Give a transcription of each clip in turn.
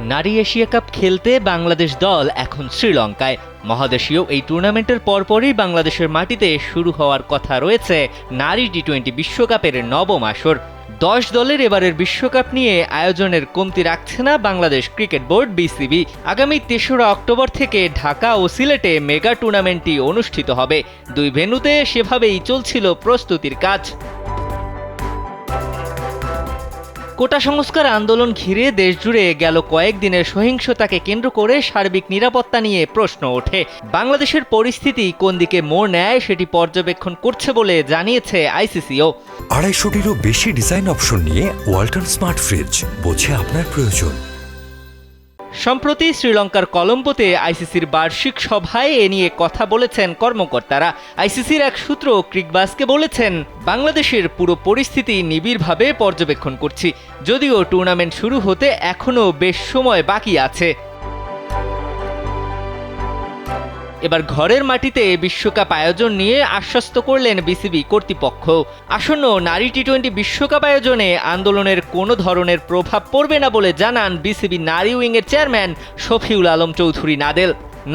নারী Asia cup খেলতে বাংলাদেশ দল এখন শ্রীলঙ্কায়। মহাদেশীয় এই টুর্নামেন্টের পরপরই বাংলাদেশের মাটিতে শুরু হওয়ার কথা রয়েছে নারী টি-20 বিশ্বকাপের নবম আসর। 10 দলের এবারের বিশ্বকাপ নিয়ে আয়োজনের কমতি রাখছে না বাংলাদেশ ক্রিকেট বোর্ড বিসিবি। আগামী ৩রা অক্টোবর থেকে ঢাকা ও সিলেটে মেগা টুর্নামেন্টটি অনুষ্ঠিত হবে। দুই ভেন্যুতে সেভাবেই চলছিল প্রস্তুতির কাজ। কোটা সংস্কার আন্দোলন ঘিরে দেশজুড়ে গেল কয়েকদিনের সহিংসতাকে কেন্দ্র করে সার্বিক নিরাপত্তা নিয়ে প্রশ্ন ওঠে। বাংলাদেশের পরিস্থিতি কোন দিকে মোড় নেয় সেটি পর্যবেক্ষণ করছে বলে জানিয়েছে আইসিসিও। 250-টিরও বেশি ডিজাইন অপশন নিয়ে ওয়ালটন স্মার্ট ফ্রিজ, বোঝে আপনার প্রয়োজন। সম্প্রতি শ্রীলঙ্কার কলম্বোতে আইসিসির বার্ষিক সভায় এ নিয়ে কথা বলেছেন কর্মকর্তারা। আইসিসির এক সূত্র ক্রিকবাজকে বলেছেন, বাংলাদেশের পুরো পরিস্থিতি নিবিড়ভাবে পর্যবেক্ষণ করছি, যদিও টুর্নামেন্ট শুরু হতে এখনও বেশ সময় বাকি আছে। এবার ঘরের মাটিতে বিশ্বকাপ আয়োজন নিয়ে আশ্বস্ত করলেন বিসিবি কর্তৃপক্ষ। আসন্ন নারী টি-20 বিশ্বকাপ আয়োজনে আন্দোলনের কোনো ধরনের প্রভাব পড়বে না বলে জানান বিসিবি নারী উইংয়ের চেয়ারম্যান শফিউল আলম চৌধুরী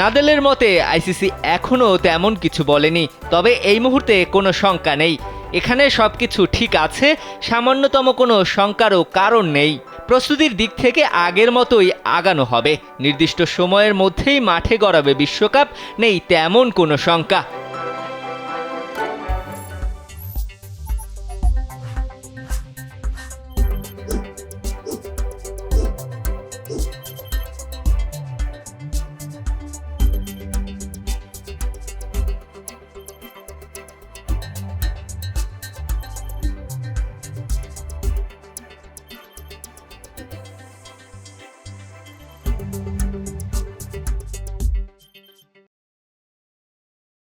নাদেলের মতে আইসিসি এখনও তেমন কিছু বলেনি, তবে এই মুহূর্তে কোনো শঙ্কা নেই। এখানে সবকিছু ঠিক আছে, সামান্যতম কোনো শঙ্কারও কারণ নেই। প্রস্তুতির দিক থেকে আগের মতোই আগানো হবে। নির্দিষ্ট সময়ের মধ্যেই মাঠে গড়াবে বিশ্বকাপ, নেই তেমন কোনো শঙ্কা।